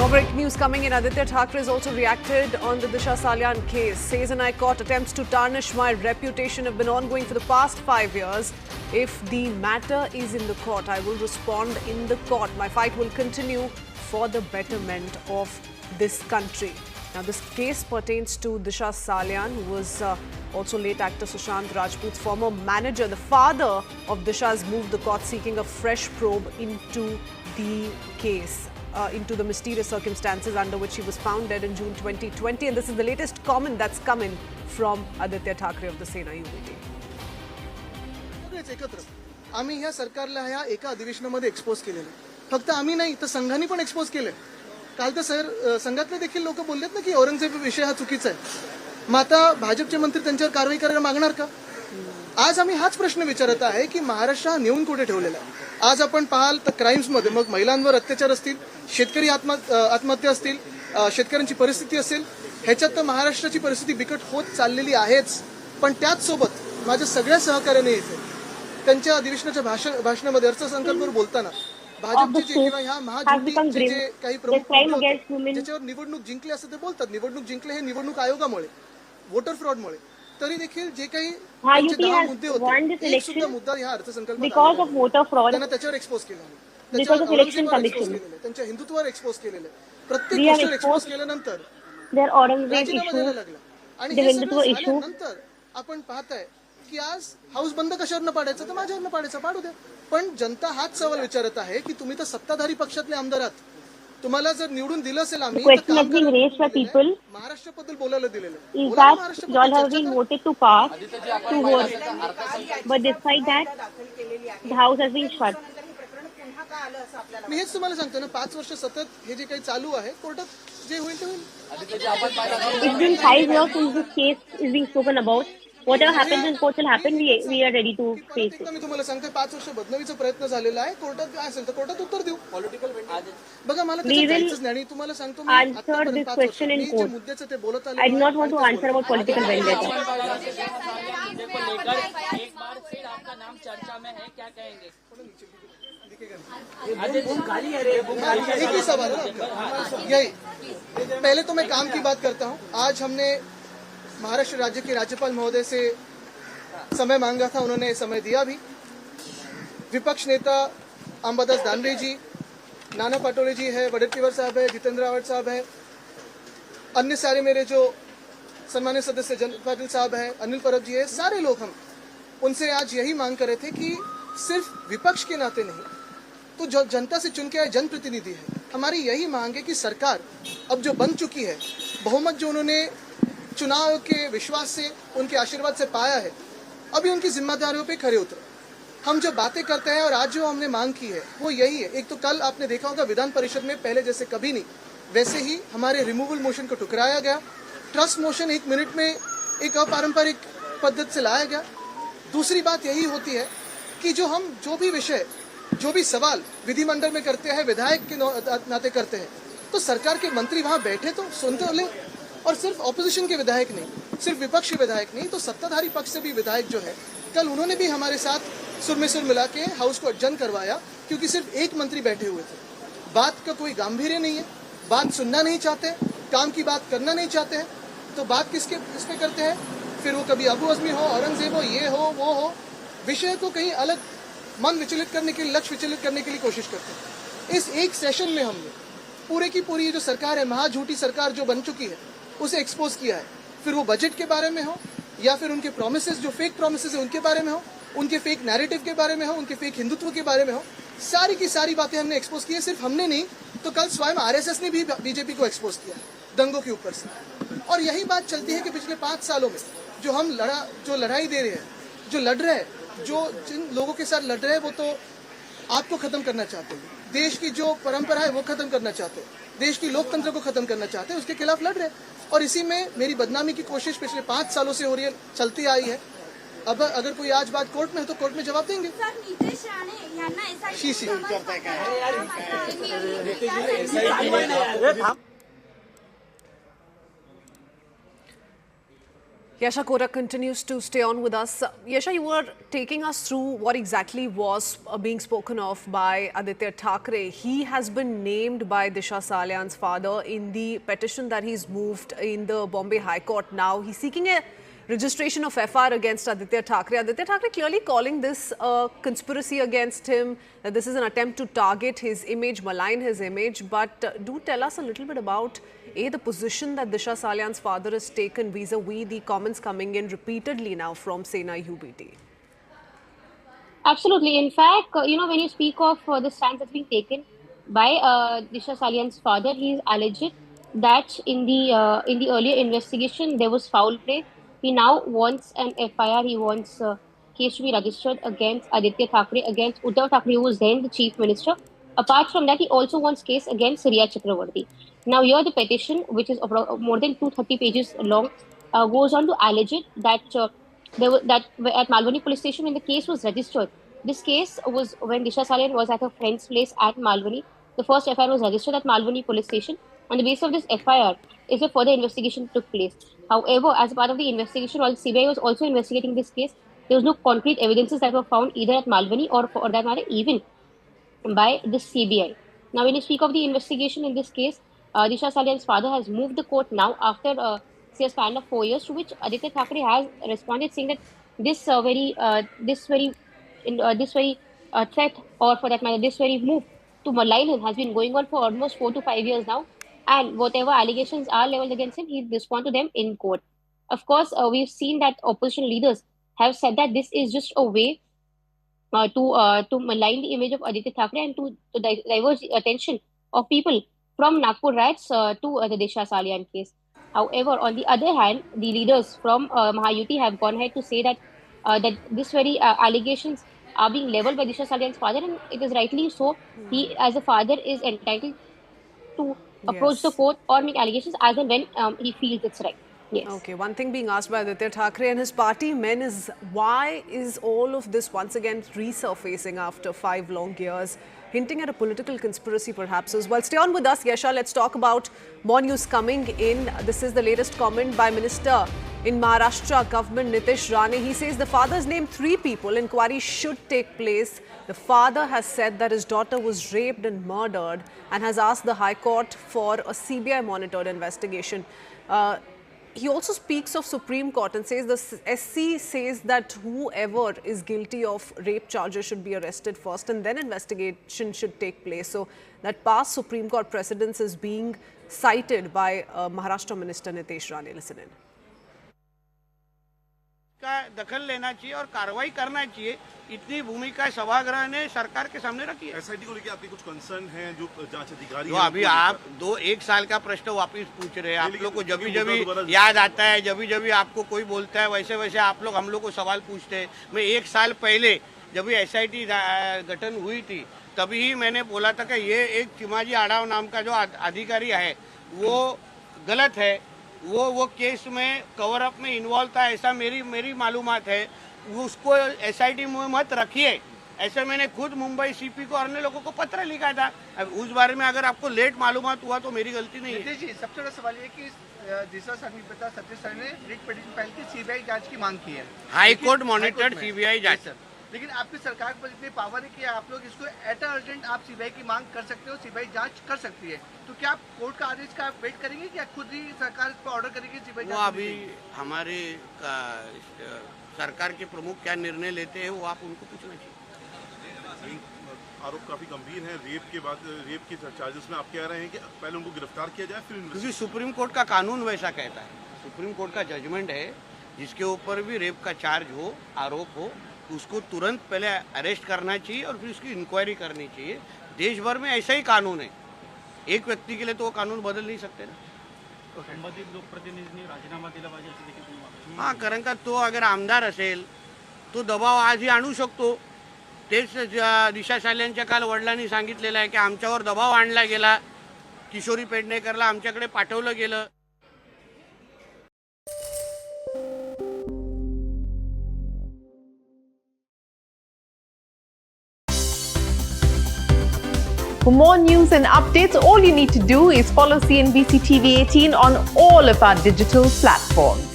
Breaking news coming in. Aditya Thackeray has also reacted on the Disha Salyan case. Says in High Court, attempts to tarnish my reputation have been ongoing for the past 5 years. If the matter is in the court, I will respond in the court. My fight will continue for the betterment of this country. Now, this case pertains to Disha Salyan, who was also late actor Sushant Rajput's former manager. The father of Disha has moved the court seeking a fresh probe into the case. Into the mysterious circumstances under which he was found dead in June 2020. And this is the latest comment that's come in from Aditya Thackeray of the Sena UBT. आम्ही ह्या सरकारला ह्या एका अधिवेशनामध्ये expose केलेलं. फक्त आम्ही नाही तर संघाने पण एक्सपोज केले. काल तर संघातले देखील लोक बोललेत ना की औरंगजेब विषय हा चुकीचा आहे. मग आता भाजपचे मंत्री त्यांच्यावर कारवाई करायला मागणार का? आज आम्ही हाच प्रश्न विचारत आहे की महाराष्ट्र हा नेऊन कुठे ठेवलेला आहे. आज आपण पाहाल तर क्राईम्समध्ये मग महिलांवर अत्याचार असतील, शेतकरी आत्महत्या असतील, शेतकऱ्यांची परिस्थिती असेल, ह्याच्यात तर महाराष्ट्राची परिस्थिती बिकट होत चाललेली आहेच. पण त्याच सोबत माझ्या सगळ्या सहकार्याने येते त्यांच्या अधिवेशनाच्या भाषणामध्ये अर्थसंकल्पावर बोलताना भाजपचे किंवा ह्या महायुतीचे जे काही प्रमुख ज्याच्यावर निवडणूक जिंकली असं ते बोलतात. निवडणूक जिंकले हे निवडणूक आयोगामुळे, वोटर फ्रॉडमुळे. तरी देखील जे काही मुद्दे होते एक सुद्धा मुद्दा ह्या अर्थसंकल्पात त्यांना त्याच्यावर एक्सपोज केला. त्यांच्या हिंदुत्वावर एक्सपोज केलेलं आहे. प्रत्येक गोष्टीवर एक्सपोज केल्यानंतर राजीनामा द्यायला लागला. आणि हे सगळं झाल्यानंतर आपण पाहताय की आज हाऊस बंद कशावर न पाडायचं तर माझ्यावर न पाडायचं, पाडू द्या. पण जनता हाच सवाल विचारत आहे की तुम्ही तर सत्ताधारी पक्षातले आमदार आहात. तुम्हाला जर निवडून दिलं असेल आम्ही महाराष्ट्राबद्दल बोलायला दिलेलं. मी हेच तुम्हाला सांगतो ना, 5 वर्ष सतत हे जे काही चालू आहे कोर्टात जे होईल ते होईल. Whatever happens in court will happen. We are ready to face it. मी तुम्हाला सांगते 5 वर्ष बदनामीचा प्रयत्न झालेला आहे. कोर्टात काय असेल तर कोर्टात उत्तर देऊ. बघा मला त्याच्यात जायचंच नाही. आणि तुम्हाला सांगतो मी answer this question in court. मुद्द्याचं ते बोलत आले. I do not want to answer about political vendetta. एक बार फिर आपका नाम चर्चा में है, क्या कहेंगे? एक ही सवाल है यही. पहले तो मैं काम की बात करता हूँ. आज हमने महाराष्ट्र राज्य के राज्यपाल महोदय से समय मांगा था, उन्होंने समय दिया भी. विपक्ष नेता अंबादास दानवे जी, नाना पाटोले जी है, वडेट्टीवार साहब है, जितेंद्र आव्हाड साहब है, अन्य सारे मेरे जो सम्मानित सदस्य जयंत पाटिल साहब है, अनिल परब जी है, सारे लोग हम उनसे आज यही मांग कर रहे थे कि सिर्फ विपक्ष के नाते नहीं तो जो जनता से चुन के आए जनप्रतिनिधि है, हमारी यही मांग है कि सरकार अब जो बन चुकी है, बहुमत जो उन्होंने चुनाव के विश्वास से, उनके आशीर्वाद से पाया है, अभी उनकी जिम्मेदारियों पे खरे उतरे. हम जो बातें करते हैं और आज जो हमने मांग की है वो यही है. एक तो कल आपने देखा होगा विधान परिषद में पहले जैसे कभी नहीं वैसे ही हमारे रिमूवल मोशन को ठुकराया गया. ट्रस्ट मोशन 1 मिनट में एक अपारंपरिक पद्धति से लाया गया. दूसरी बात यही होती है कि जो भी विषय, जो भी सवाल विधिमंडल में करते हैं, विधायक के नाते करते हैं, तो सरकार के मंत्री वहां बैठे तो सुनते ले. और सिर्फ ऑपोजिशन के विधायक नहीं, सिर्फ विपक्ष के विधायक नहीं, तो सत्ताधारी पक्ष से भी विधायक जो है, कल उन्होंने भी हमारे साथ सुर में सुर मिला के हाउस को अडजन करवाया. क्योंकि सिर्फ एक मंत्री बैठे हुए थे. बात का कोई गांभीर्य नहीं है, बात सुनना नहीं चाहते, काम की बात करना नहीं चाहते हैं. तो बात किस पे करते हैं? फिर वो कभी अबू अजमी हो, औरंगजेब हो, ये हो वो हो, विषय को कहीं अलग मन विचलित करने के लिए, लक्ष्य विचलित करने के लिए कोशिश करते हैं. इस एक सेशन में हमने पूरे की पूरी जो सरकार है, महाझूठी सरकार जो बन चुकी है, उसे एक्सपोज किया है. फिर वो बजट के बारे में हो या फिर उनके प्रोमिसेस जो फेक प्रोमिसेस है उनके बारे में हो, उनके फेक नैरेटिव के बारे में हो, उनके फेक हिंदुत्व के बारे में हो, सारी की सारी बातें हमने एक्सपोज की है. सिर्फ हमने नहीं तो कल स्वयं आरएसएस ने भी बीजेपी को एक्सपोज किया दंगों के ऊपर से. और यही बात चलती है कि पिछले 5 सालों में जो लड़ाई दे रहे हैं, जो लड़ रहे हैं, जो जिन लोगों के साथ लड़ रहे हैं, वो तो आपको खत्म करना चाहते हैं. देश की जो परंपरा है वो खत्म करना चाहते हैं, देश की लोकतंत्र को खत्म करना चाहते हैं, उसके खिलाफ लड़ रहे हैं. और इसी में मेरी बदनामी की कोशिश पिछले 5 सालों से हो रही है, चलती आई है. अब अगर कोई आज बात कोर्ट में है तो कोर्ट में जवाब देंगे. Yasha Kotak continues to stay on with us. Yasha, you were taking us through what exactly was being spoken of by Aditya Thackeray. He has been named by Disha Salyan's father in the petition that he's moved in the Bombay High Court now. He's seeking a registration of FIR against Aditya Thackeray. Aditya Thackeray clearly calling this a conspiracy against him, that this is an attempt to target his image, malign his image. But do tell us a little bit about the position that Disha Salyan's father has taken vis-a-vis the comments coming in repeatedly now from Sena UBT. Absolutely. In fact, when you speak of the stance that's being taken by Disha Salyan's father, he is alleged that in the earlier investigation there was foul play. He now wants an FIR. He wants a case to be registered against Aditya Thackeray, against Uddhav Thackeray, who was then the chief minister. Apart from that, he also wants case against Riya Chakravarti. Now, here the petition, which is more than 230 pages long, goes on to allege that that at Malwani police station, when the case was registered, this case was when Disha Salyan was at her friend's place at Malwani. The first FIR was registered at Malwani police station. On the basis of this FIR, is a further investigation took place. However, as part of the investigation, while CBI was also investigating this case, there was no concrete evidences that were found either at Malwani or, for that matter, even by the CBI. Now, when you speak of the investigation in this case, Disha Salyan's father has moved the court now after a span of 4 years, to which Aditya Thackeray has responded saying that this very threat, or for that matter, this very move to malign him has been going on for almost 4 to 5 years now. And whatever allegations are leveled against him, he'll respond to them in court. Of course, we've seen that opposition leaders have said that this is just a way to malign the image of Aditya Thackeray and to divert the attention of people from Nagpur riots to the Disha Salyan case. However, on the other hand, the leaders from Mahayuti have gone ahead to say that that this very allegations are being leveled by Disha Salyan's father, and it is rightly so. He, as a father, is entitled to approach the court or make allegations as and when he feels it's right. Yes. Okay, one thing being asked by Aditya Thackeray and his party men is, why is all of this once again resurfacing after 5 long years, hinting at a political conspiracy perhaps as well? Stay on with us, Yasha. Let's talk about more news coming in. This is the latest comment by Minister in Maharashtra government, Nitish Rane. He says the father's named 3 people. Inquiry should take place. The father has said that his daughter was raped and murdered and has asked the High Court for a CBI monitored investigation. He also speaks of Supreme Court and says the SC says that whoever is guilty of rape charges should be arrested first and then investigation should take place. So that past Supreme Court precedence is being cited by Maharashtra Minister Nitish Rane. Listen in. का दखल लेना चाहिए और कार्रवाई करना चाहिए, इतनी भूमिका सभागृह ने सरकार के सामने रखी है। एसआईटी को लेकर आपके कुछ कंसर्न हैं जो जांच अधिकारी तो अभी आप 1 साल का प्रश्न वापस पूछ रहे हैं। आप लोग को जब जब याद आता है, जब जब आपको कोई बोलता है, वैसे वैसे आप लोग हम लोग को सवाल पूछते हैं। मैं 1 साल पहले जब एसआईटी गठन हुई थी तभी ही मैंने बोला था कि ये एक चिमाजी आड़ाव नाम का जो अधिकारी है वो गलत है, वो केस में कवर अप में इन्वॉल्व था, ऐसा मेरी मालूमात है। उसको एसआईटी में मत रखिए, ऐसे मैंने खुद मुंबई सीपी को और अन्य लोगों को पत्र लिखा था। अब उस बारे में अगर आपको लेट मालूमात हुआ तो मेरी गलती नहीं है। जी, सबसे बड़ा सवाल ये कि दिशा पिता सतीश सर ने रिट पिटीशन फाइल की सीबीआई जांच की मांग की है, हाई कोर्ट मॉनिटर्ड सीबीआई जांच। लेकिन आपकी सरकार के पास इतनी पावर है कि आप लोग इसको एट अर्जेंट आप सीबीआई की मांग कर सकते हो, सीबीआई जांच कर सकती है। तो क्या आप कोर्ट का आदेश का वेट करेंगे या खुद ही सरकार इस पर ऑर्डर करेगी सीबीआई जांच? वो अभी हमारे सरकार के प्रमुख क्या निर्णय लेते हैं वो आप उनको पूछना चाहिए। आरोप काफी गंभीर है, रेप के बाद रेप के चार्जेस में आप कह रहे हैं कि पहले उनको गिरफ्तार किया जाए फिर, क्योंकि सुप्रीम कोर्ट का कानून वैसा कहता है। सुप्रीम कोर्ट का जजमेंट है जिसके ऊपर भी रेप का चार्ज हो, आरोप हो, उसको तुरंत पहले अरेस्ट करना चाहिए और फिर उसकी इंक्वायरी करनी चाहिए। देश भर में ऐसा ही कानून है, एक व्यक्ति के लिए तो वो कानून बदल नहीं सकते ना। संबंधित लोकप्रतिनिधींनी राजीनामा दिला पाहिजे अशी देखील तुम्ही मागणी. हाँ, कारण का तो अगर आमदार असेल तो दबाव आजही आणू शकतो। तेच दिशा साल्यांच्या काल वडिलांनी सांगितलेलं आहे की आमच्यावर दबाव आणला गेला, किशोरी पेडणेकरला आमच्याकडे पाठवलं गेलं। For more news and updates, all you need to do is follow CNBC TV 18 on all of our digital platforms.